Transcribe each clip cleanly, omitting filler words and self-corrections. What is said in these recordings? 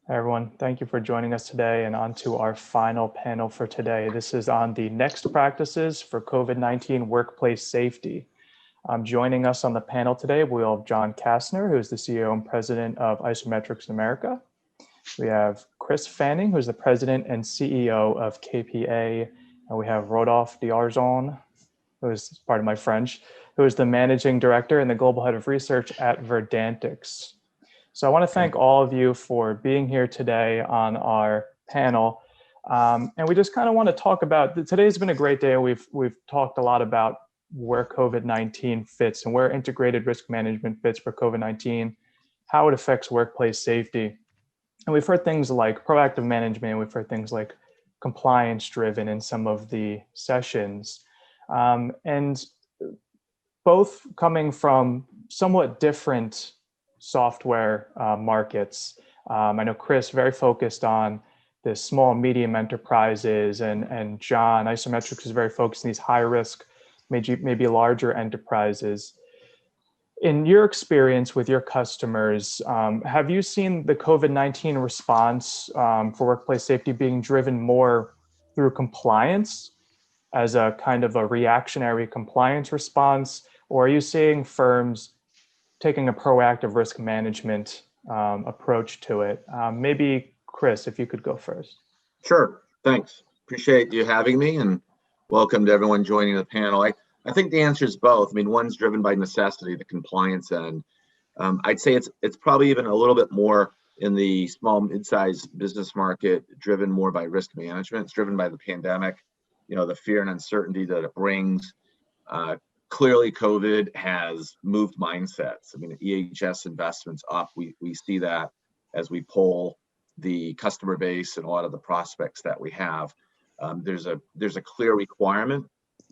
Hi, everyone. Thank you for joining us today and on to our final panel for today. This is on the next practices for COVID-19 workplace safety. Joining us on the panel today, we have John Kastner, who is the CEO and president of IsoMetrix America. We have Chris Fanning, who is the president and CEO of KPA. And we have Rodolphe D'Argent, who is, pardon my French, who is the managing director and the global head of research at Verdantix. So I want to thank all of you for being here today on our panel. And we just kind of want to talk about, today's been a great day. We've talked a lot about where COVID-19 fits and where integrated risk management fits for COVID-19, how it affects workplace safety. And we've heard things like proactive management. We've heard things like compliance driven in some of the sessions. And both coming from somewhat different software markets. I know Chris very focused on the small and medium enterprises, and John, IsoMetrix is very focused on these high risk, maybe larger enterprises. In your experience with your customers, have you seen the COVID-19 response for workplace safety being driven more through compliance as a kind of a reactionary compliance response, or are you seeing firms taking a proactive risk management approach to it? Maybe Chris, if you could go first. Sure, thanks. Appreciate you having me, and welcome to everyone joining the panel. I think the answer is both. I mean, one's driven by necessity, the compliance end. I'd say it's probably even a little bit more in the small, mid-sized business market, driven more by risk management. It's driven by the pandemic, the fear and uncertainty that it brings. Clearly, COVID has moved mindsets. I mean, EHS investments up. We see that as we poll the customer base and a lot of the prospects that we have. There's a clear requirement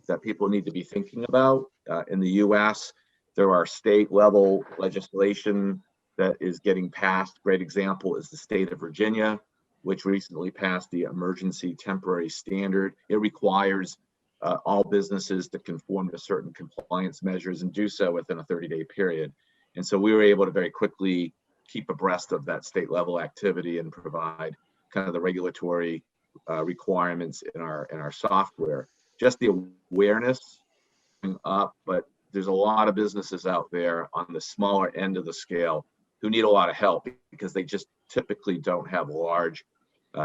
that people need to be thinking about. In the U.S., there are state level legislation that is getting passed. Great example is the state of Virginia, which recently passed the emergency temporary standard. It requires all businesses to conform to certain compliance measures and do so within a 30-day period. And so we were able to very quickly keep abreast of that state level activity and provide kind of the regulatory requirements in our software. Just the awareness up, but there's a lot of businesses out there on the smaller end of the scale who need a lot of help because they just typically don't have large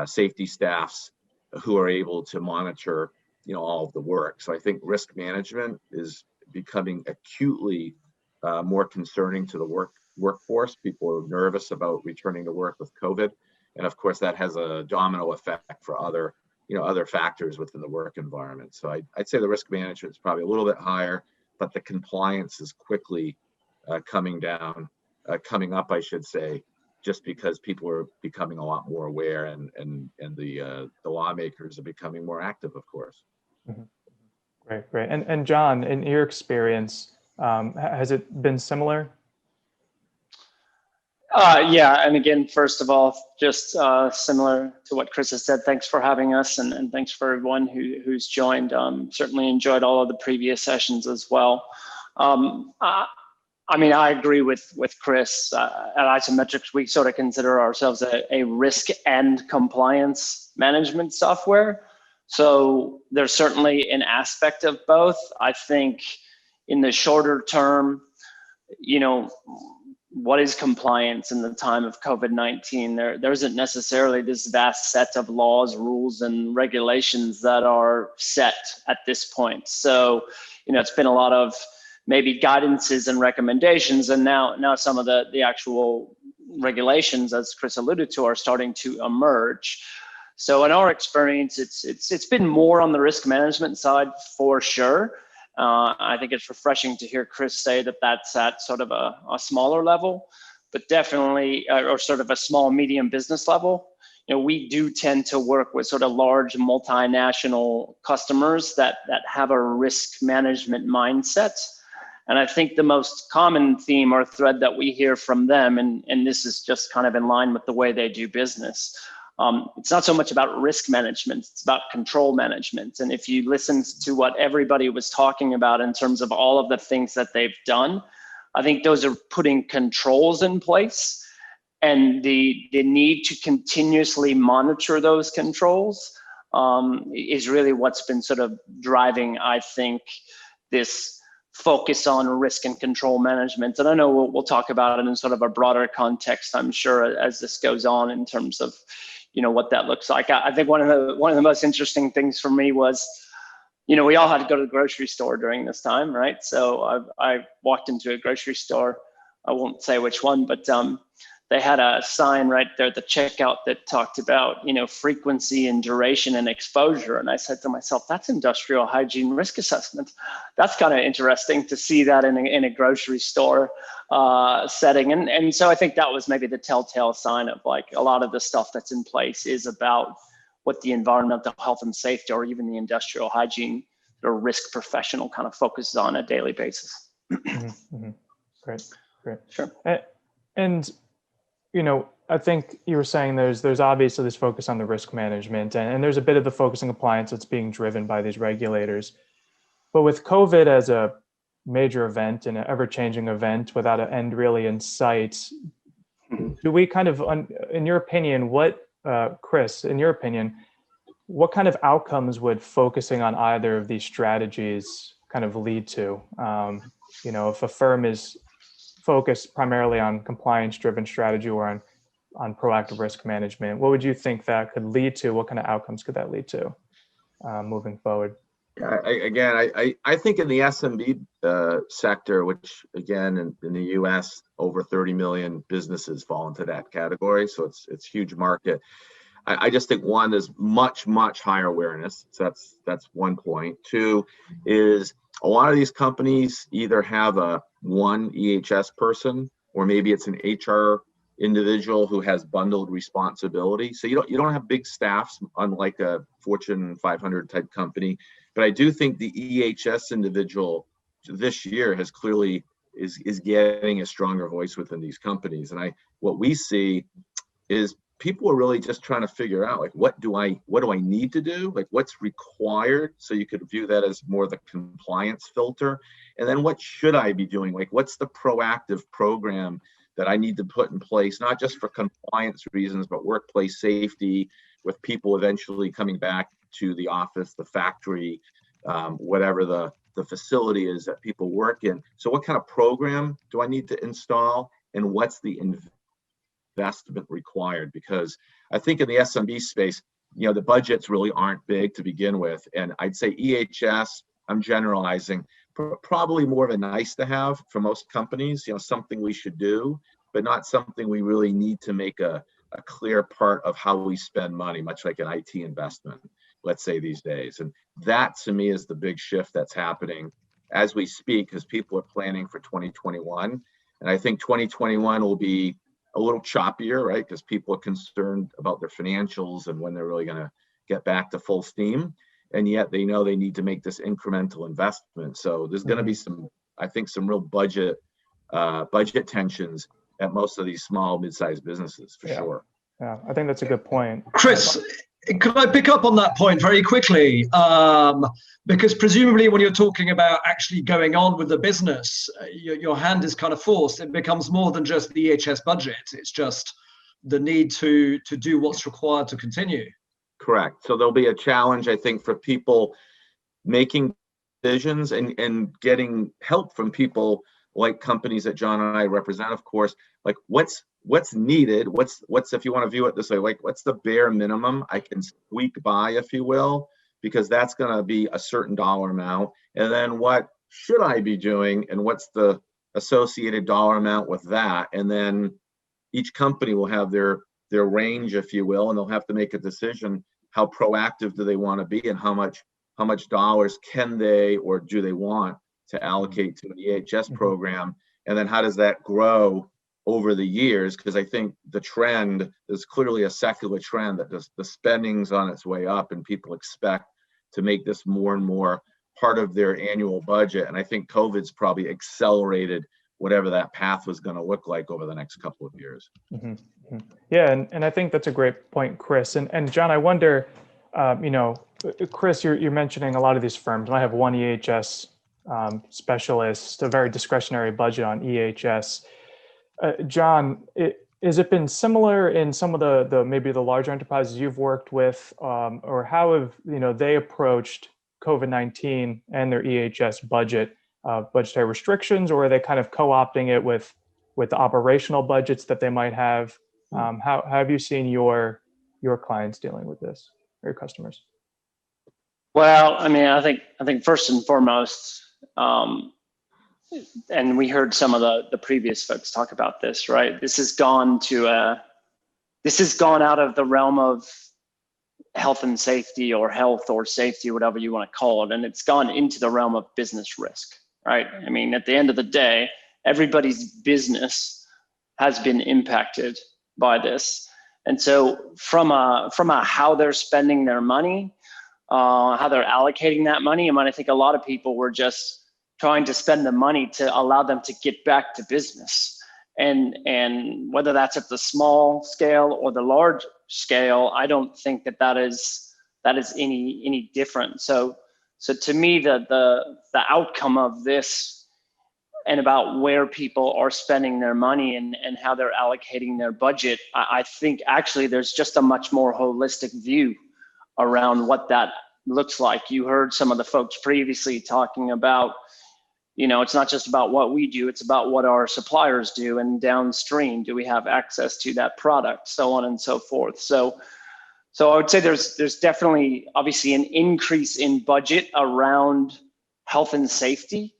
safety staffs who are able to monitor all of the work. So I think risk management is becoming acutely more concerning to the workforce. People are nervous about returning to work with COVID. And of course, that has a domino effect for other factors within the work environment. So I'd say the risk management is probably a little bit higher, but the compliance is quickly coming up, I should say, just because people are becoming a lot more aware and the lawmakers are becoming more active, of course. Mm-hmm. Great. And John, in your experience, has it been similar? Yeah, and again, first of all, just similar to what Chris has said, thanks for having us, and thanks for everyone who's joined. Certainly enjoyed all of the previous sessions as well. I mean, I agree with Chris. At IsoMetrix, we sort of consider ourselves a risk and compliance management software. So there's certainly an aspect of both. I think in the shorter term, what is compliance in the time of COVID-19? There isn't necessarily this vast set of laws, rules, and regulations that are set at this point. So, it's been a lot of maybe guidances and recommendations, and now some of the actual regulations, as Chris alluded to, are starting to emerge. So in our experience, it's been more on the risk management side for sure. I think it's refreshing to hear Chris say that that's at sort of a smaller level, but definitely, or sort of a small, medium business level. We do tend to work with sort of large multinational customers that have a risk management mindset. And I think the most common theme or thread that we hear from them, and this is just kind of in line with the way they do business, it's not so much about risk management, it's about control management. And if you listen to what everybody was talking about in terms of all of the things that they've done, I think those are putting controls in place and the need to continuously monitor those controls is really what's been sort of driving, I think, this focus on risk and control management. And I know we'll talk about it in sort of a broader context, I'm sure, as this goes on in terms of, what that looks like. I think one of the most interesting things for me was, we all had to go to the grocery store during this time, right? So I walked into a grocery store. I won't say which one, but they had a sign right there at the checkout that talked about, frequency and duration and exposure. And I said to myself, that's industrial hygiene risk assessment. That's kind of interesting to see that in a grocery store setting. And so I think that was maybe the telltale sign of like a lot of the stuff that's in place is about what the environmental health and safety or even the industrial hygiene or risk professional kind of focuses on a daily basis. Great. Sure. And I think you were saying there's obviously this focus on the risk management, and there's a bit of the focus on compliance that's being driven by these regulators. But with COVID as a major event and an ever-changing event without an end really in sight, do we kind of, in your opinion, Chris, in your opinion, what kind of outcomes would focusing on either of these strategies kind of lead to? If a firm is focused primarily on compliance-driven strategy or on proactive risk management, what would you think that could lead to? What kind of outcomes could that lead to moving forward? Yeah, I think in the SMB sector, which again in the U.S. over 30 million businesses fall into that category, so it's huge market. I just think one is much higher awareness. So that's one point. Two is a lot of these companies either have one EHS person, or maybe it's an HR individual who has bundled responsibility. So you don't have big staffs, unlike a Fortune 500 type company. But I do think the EHS individual this year has clearly is getting a stronger voice within these companies. And what we see is people are really just trying to figure out, like, what do I need to do? Like, what's required? So you could view that as more the compliance filter. And then what should I be doing? Like, what's the proactive program that I need to put in place, not just for compliance reasons, but workplace safety, with people eventually coming back to the office, the factory, whatever the facility is that people work in. So what kind of program do I need to install? And what's the investment required? Because I think in the SMB space, the budgets really aren't big to begin with. And I'd say EHS, I'm generalizing, probably more of a nice to have for most companies, something we should do, but not something we really need to make a clear part of how we spend money, much like an IT investment, let's say, these days. And that to me is the big shift that's happening as we speak, because people are planning for 2021. And I think 2021 will be a little choppier, right? Because people are concerned about their financials and when they're really going to get back to full steam. And yet they know they need to make this incremental investment. So there's going to be some real budget tensions at most of these small, mid-sized businesses, for sure. Yeah, I think that's a good point. Chris, could I pick up on that point very quickly? Because presumably when you're talking about actually going on with the business, your hand is kind of forced. It becomes more than just the EHS budget. It's just the need to do what's required to continue. Correct. So there'll be a challenge, I think, for people making decisions and getting help from people like companies that John and I represent, of course. Like, what's needed? What's if you want to view it this way, like, what's the bare minimum I can squeak by, if you will, because that's going to be a certain dollar amount. And then what should I be doing, and what's the associated dollar amount with that? And then each company will have their range, if you will, and they'll have to make a decision. How proactive do they want to be, and how much dollars can they or do they want to allocate to an EHS program? And then how does that grow over the years? Because I think the trend is clearly a secular trend that the spending's on its way up, and people expect to make this more and more part of their annual budget. And I think COVID's probably accelerated whatever that path was going to look like over the next couple of years. Yeah, and I think that's a great point, Chris. And John, I wonder, Chris, you're mentioning a lot of these firms might have one EHS specialist, a very discretionary budget on EHS. John, Has it been similar in some of the maybe the larger enterprises you've worked with, or how have they approached COVID-19 and their EHS budget, budgetary restrictions, or are they kind of co-opting it with the operational budgets that they might have? How have you seen your clients dealing with this, or your customers? Well, I mean, I think first and foremost, and we heard some of the previous folks talk about this, right? This has gone out of the realm of health and safety, or health or safety, whatever you want to call it, and it's gone into the realm of business risk, right? I mean, at the end of the day, everybody's business has been impacted by this, and so from a how they're spending their money, how they're allocating that money, I mean, I think a lot of people were just trying to spend the money to allow them to get back to business. And whether that's at the small scale or the large scale, I don't think that is any different. So to me, the outcome of this and about where people are spending their money and how they're allocating their budget, I think actually there's just a much more holistic view around what that looks like. You heard some of the folks previously talking about, it's not just about what we do, it's about what our suppliers do, and downstream, do we have access to that product, so on and so forth. So I would say there's definitely obviously an increase in budget around health and safety,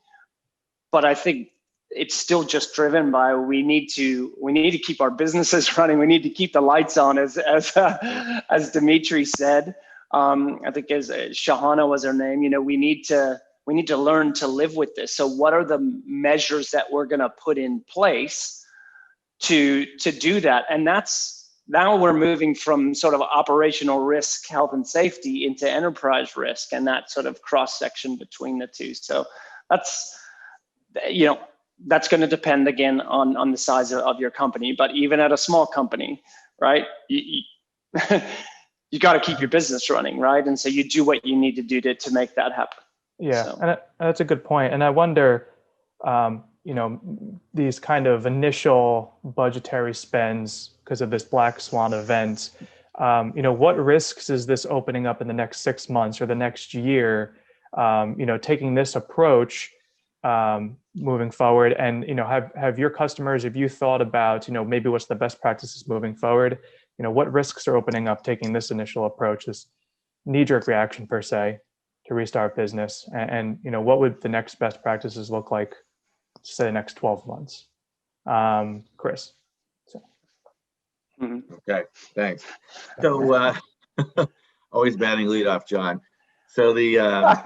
but I think it's still just driven by we need to keep our businesses running. We need to keep the lights on, as Dimitri said. I think as Shahana was her name, we need to learn to live with this. So what are the measures that we're going to put in place to do that? And now we're moving from sort of operational risk, health and safety, into enterprise risk, and that sort of cross section between the two. So that's going to depend again on the size of your company. But even at a small company, right, you got to keep your business running, right? And so you do what you need to do to make that happen. Yeah, So. and that's a good point. And I wonder, these kind of initial budgetary spends because of this black swan event, what risks is this opening up in the next 6 months or the next year, taking this approach moving forward? And, have your customers, have you thought about, maybe what's the best practices moving forward? What risks are opening up taking this initial approach, this knee-jerk reaction per se, to restart business, and what would the next best practices look like, say, the next 12 months? Chris. So. Okay, thanks. So always batting lead off, John. So I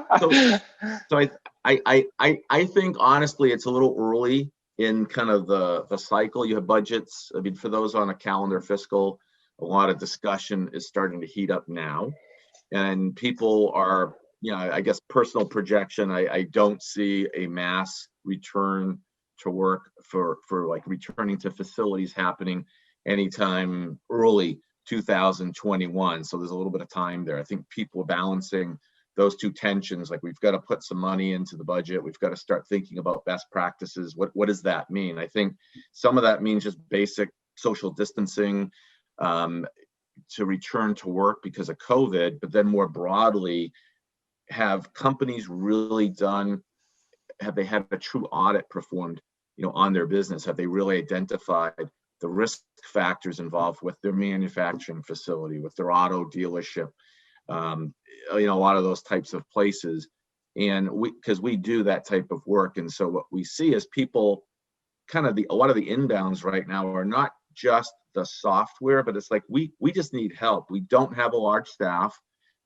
think honestly it's a little early in kind of the cycle. You have budgets. I mean, for those on a calendar fiscal, a lot of discussion is starting to heat up now, and people are, I guess personal projection, I don't see a mass return to work for like returning to facilities happening anytime early 2021. So there's a little bit of time there. I think people are balancing those two tensions. Like, we've got to put some money into the budget. We've got to start thinking about best practices. What does that mean? I think some of that means just basic social distancing to return to work because of COVID, but then more broadly, have companies really have they had a true audit performed, on their business? Have they really identified the risk factors involved with their manufacturing facility, with their auto dealership, a lot of those types of places? And because we do that type of work, and so what we see is people kind of a lot of the inbounds right now are not just the software, but it's like we just need help. We don't have a large staff.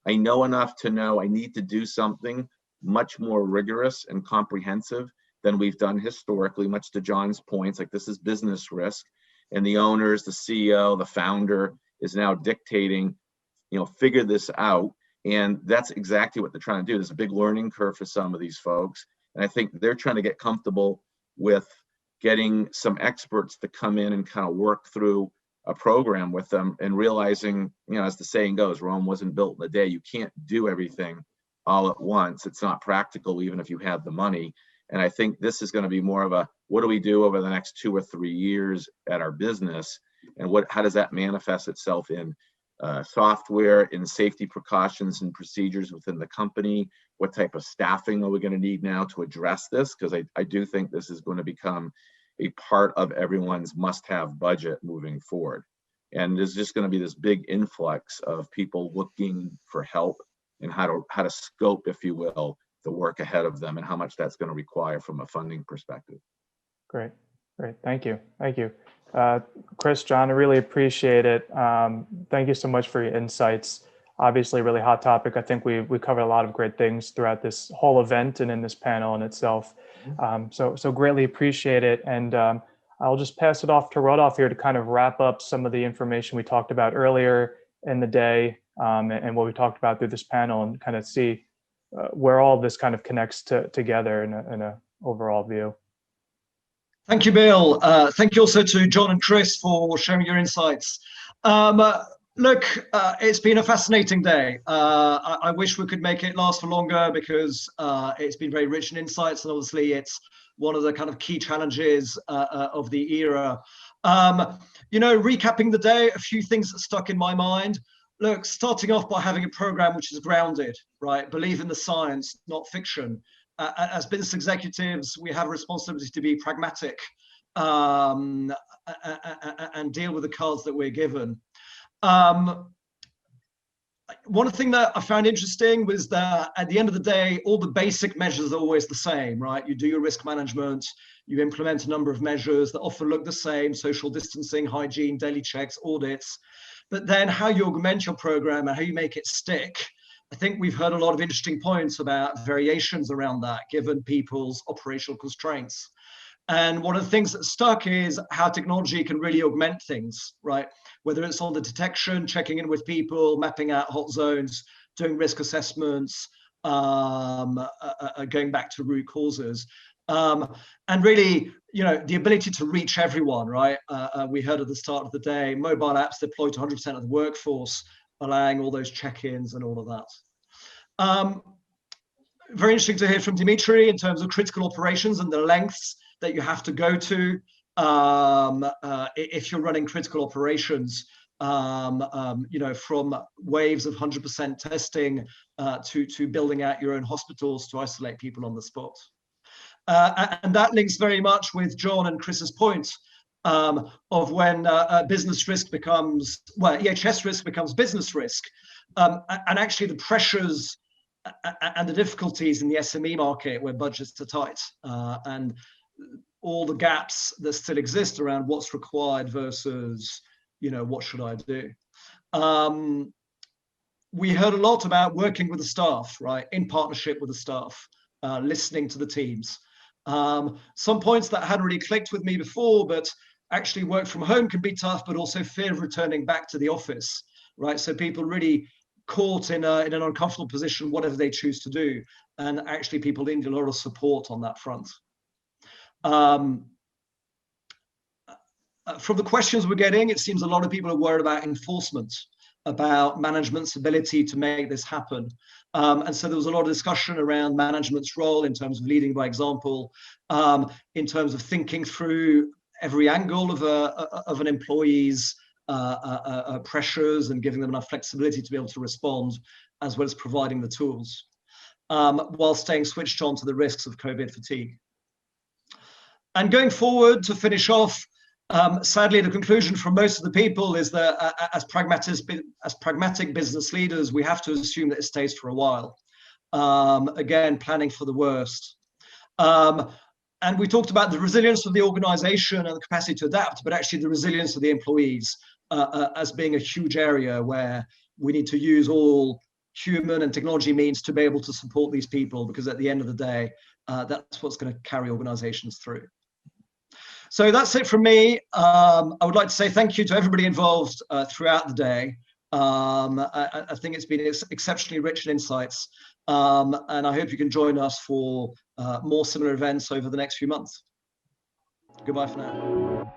I know enough to know I need to do something much more rigorous and comprehensive than we've done historically, much to John's points. Like, this is business risk, and the owners, the CEO, the founder is now dictating, figure this out. And that's exactly what they're trying to do. There's a big learning curve for some of these folks. And I think they're trying to get comfortable with getting some experts to come in and kind of work through a program with them, and realizing, as the saying goes, Rome wasn't built in a day. You can't do everything all at once. It's not practical, even if you have the money. And I think this is going to be more of a, what do we do over the next 2 or 3 years at our business and how does that manifest itself in software, in safety precautions and procedures within the company? What type of staffing are we going to need now to address this? Because I do think this is going to become a part of everyone's must-have budget moving forward. And there's just going to be this big influx of people looking for help and how to scope, if you will, the work ahead of them and how much that's going to require from a funding perspective. Great. Thank you. Chris, John, I really appreciate it. Thank you so much for your insights. Obviously, really hot topic. I think we covered a lot of great things throughout this whole event and in this panel in itself. So greatly appreciate it. And I'll just pass it off to Rodolphe here to kind of wrap up some of the information we talked about earlier in the day and what we talked about through this panel, and kind of see where all this kind of connects together in a overall view. Thank you, Bill. Thank you also to John and Chris for sharing your insights. Look, it's been a fascinating day. I wish we could make it last for longer because it's been very rich in insights, and obviously it's one of the kind of key challenges of the era. Recapping the day, a few things that stuck in my mind. Look, starting off by having a program which is grounded, right? Believe in the science, not fiction. As business executives, we have a responsibility to be pragmatic and deal with the cards that we're given. One thing that I found interesting was that at the end of the day, all the basic measures are always the same, right? You do your risk management, you implement a number of measures that often look the same: social distancing, hygiene, daily checks, audits. But then how you augment your program and how you make it stick, I think we've heard a lot of interesting points about variations around that, given people's operational constraints. And one of the things that stuck is how technology can really augment things, right? Whether it's on the detection, checking in with people, mapping out hot zones, doing risk assessments, going back to root causes. And really, the ability to reach everyone, right? We heard at the start of the day, mobile apps deployed to 100% of the workforce, allowing all those check-ins and all of that. Very interesting to hear from Dimitri in terms of critical operations and the lengths that you have to go to if you're running critical operations, from waves of 100% testing to building out your own hospitals to isolate people on the spot. And that links very much with John and Chris's point of when business risk becomes, EHS risk becomes business risk. And actually the pressures and the difficulties in the SME market where budgets are tight and all the gaps that still exist around what's required versus, what should I do? We heard a lot about working with the staff, right? In partnership with the staff, listening to the teams. Some points that hadn't really clicked with me before, but actually work from home can be tough, but also fear of returning back to the office, right? So people really caught in an uncomfortable position, whatever they choose to do. And actually people need a lot of support on that front. From the questions we're getting, it seems a lot of people are worried about enforcement, about management's ability to make this happen. And so there was a lot of discussion around management's role in terms of leading by example, in terms of thinking through every angle of an employee's pressures and giving them enough flexibility to be able to respond, as well as providing the tools, while staying switched on to the risks of COVID fatigue. And going forward, to finish off, sadly, the conclusion from most of the people is that as pragmatic business leaders, we have to assume that it stays for a while. Again, planning for the worst. And we talked about the resilience of the organization and the capacity to adapt, but actually the resilience of the employees as being a huge area where we need to use all human and technology means to be able to support these people, because at the end of the day, that's what's going to carry organizations through. So that's it from me. I would like to say thank you to everybody involved throughout the day. I think it's been exceptionally rich in insights. And I hope you can join us for more similar events over the next few months. Goodbye for now.